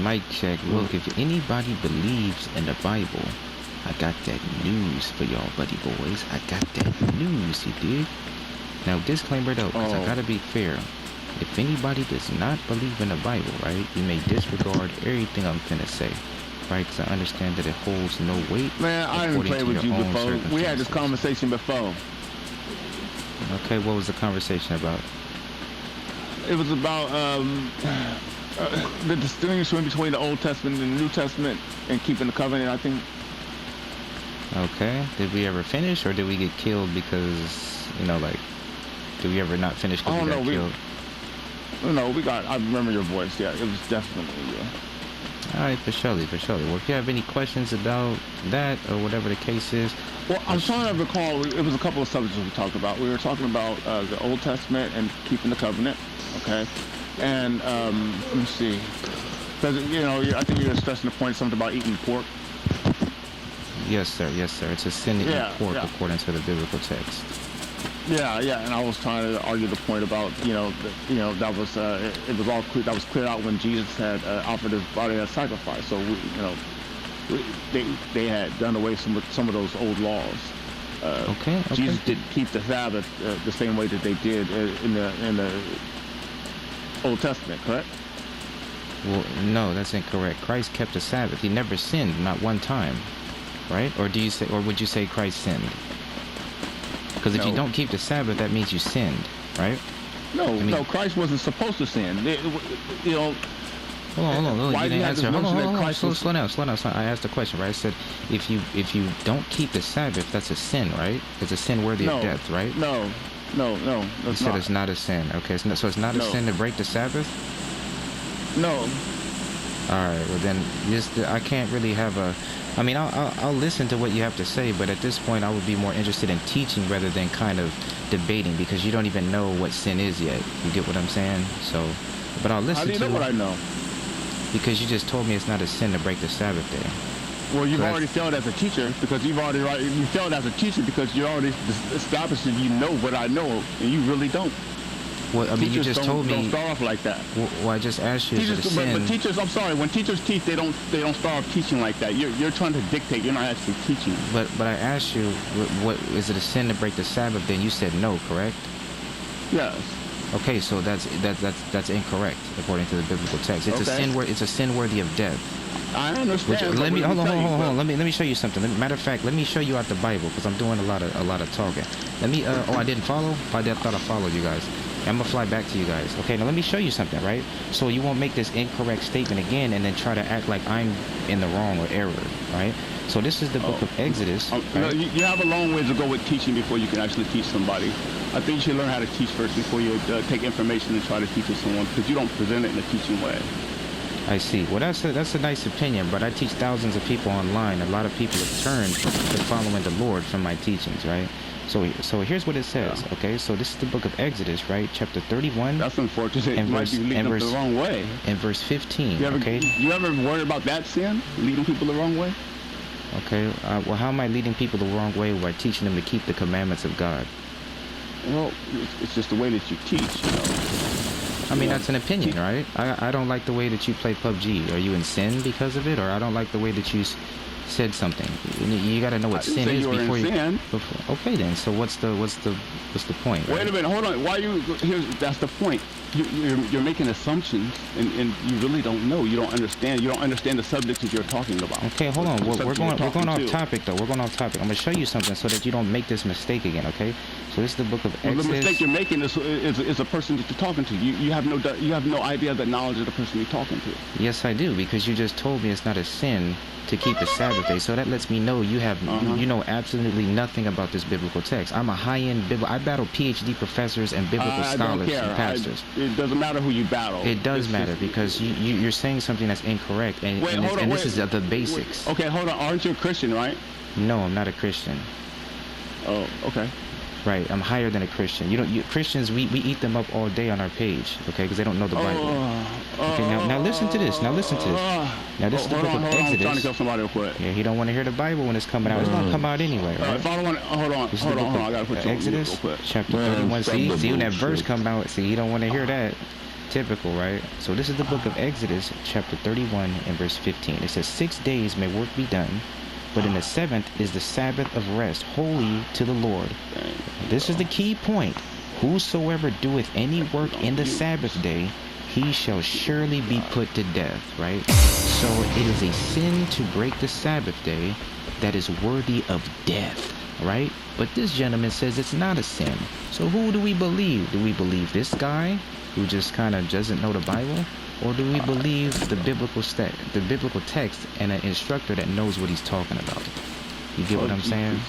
Mic check. Look, if anybody believes in the Bible, I got that news for y'all, buddy boys. I got that news, you dig? Now, disclaimer though, because I gotta be fair. If anybody does not believe in the Bible, right, you may disregard everything I'm finna say, right? Because I understand that it holds no weight. Man, I didn't play with you before. We had this conversation before. Okay, what was the conversation about? It was about the distinction between the Old Testament and the New Testament and keeping the covenant, I think. Okay. Did we ever finish, or did we get killed because, you know, like, did we ever not finish because we got killed? No, we got, I remember your voice, yeah. It was definitely, yeah. Alright, for surely. Well, if you have any questions about that, or whatever the case is. Well, I'm trying to recall, it was a couple of subjects we talked about. We were talking about the Old Testament and keeping the covenant, okay? And, let me see. Because, you know, I think you were stressing the point, something about eating pork. Yes, sir. It's a sin to eat pork according to the biblical text. Yeah, and I was trying to argue the point about, that was it was all clear, that was cleared out when Jesus had offered his body as sacrifice. So they had done away some of those old laws. Okay. Jesus didn't keep the Sabbath the same way that they did in the Old Testament, correct? Well, no, that's incorrect. Christ kept the Sabbath. He never sinned, not one time, right? Or would you say Christ sinned? Because if you don't keep the Sabbath, that means you sinned, right? No, Christ wasn't supposed to sin. Hold on. You didn't answer. Hold on. Slow down. I asked the question, right? I said, if you don't keep the Sabbath, that's a sin, right? It's a sin worthy of death, right? No. You said it's not a sin. Okay, so it's not a sin to break the Sabbath? No. All right. Well, then, I can't really have a. I mean, I'll listen to what you have to say, but at this point, I would be more interested in teaching rather than kind of debating, because you don't even know what sin is yet. You get what I'm saying? So, but I'll listen to you. How do you know what I know? Because you just told me it's not a sin to break the Sabbath day. Well, you've already failed as a teacher, because you failed as a teacher because you already established that you know what I know, and you really don't. Well, I mean, you just told me. Don't start off like that. Well, I just asked you. But teachers, I'm sorry. When teachers teach, they don't start off teaching like that. You're trying to dictate. You're not actually teaching. But I asked you, what is it a sin to break the Sabbath? Then you said no, correct? Yes. Okay, so that's incorrect according to the biblical text. It's a sin worthy of death. I understand. Hold on. Let me show you something. Matter of fact, let me show you out the Bible, because I'm doing a lot of talking. Let me. I didn't follow. I thought I followed you guys. I'm gonna fly back to you guys. Okay, now let me show you something, right? So you won't make this incorrect statement again and then try to act like I'm in the wrong or error, right? So this is the book of Exodus. Right? No, you have a long way to go with teaching before you can actually teach somebody. I think you should learn how to teach first before you take information and try to teach it to someone, because you don't present it in a teaching way. I see. Well, that's a nice opinion, but I teach thousands of people online. A lot of people have turned to following the Lord from my teachings, right? So here's what it says, okay? So this is the book of Exodus, right? Chapter 31. That's unfortunate. It might be leading them the wrong way. In verse 15, okay? You ever worry about that sin? Leading people the wrong way? Okay. Well, how am I leading people the wrong way by teaching them to keep the commandments of God? Well, it's just the way that you teach, you know. I mean, that's an opinion, right? I don't like the way that you play PUBG. Are you in sin because of it? Or I don't like the way that you said something. You got to know what sin is before you. Okay, then. So what's the point? Wait a minute. Hold on. That's the point. You're making assumptions, and you really don't know. You don't understand. You don't understand the subject that you're talking about. Okay, hold on. We're going off topic, though. We're going off topic. I'm gonna show you something so that you don't make this mistake again. Okay. So this is the book of Exodus. The mistake you're making is a person that you're talking to. You have no idea the knowledge of the person you're talking to. Yes, I do, because you just told me it's not a sin to keep the Sabbath day. So that lets me know you have you know absolutely nothing about this biblical text. I'm a high-end I battle PhD professors and biblical scholars and pastors. It doesn't matter who you battle. It does matter, because you're saying something that's incorrect, and this is the basics. Okay, hold on. Aren't you a Christian, right? No, I'm not a Christian. Oh, okay. Right, I'm higher than a Christian. Christians, we eat them up all day on our page, okay? Because they don't know the Bible. Okay, now listen to this. Now this is the book of Exodus. I'm trying to kill somebody real quick. Yeah, he don't want to hear the Bible when it's coming out. It's gonna come out anyway, right? Hold on. I gotta put you Exodus, chapter 31. See when that verse come out. See, he don't want to hear that. Typical, right? So this is the book of Exodus, chapter 31 and verse 15. It says, 6 days may work be done, but in the seventh is the Sabbath of rest, holy to the Lord. This is the key point. Whosoever doeth any work in the Sabbath day, he shall surely be put to death, right? So it is a sin to break the Sabbath day that is worthy of death, right? But this gentleman says it's not a sin. So who do we believe? Do we believe this guy who just kind of doesn't know the Bible? Or do we believe the biblical text and an instructor that knows what he's talking about? You get what I'm saying?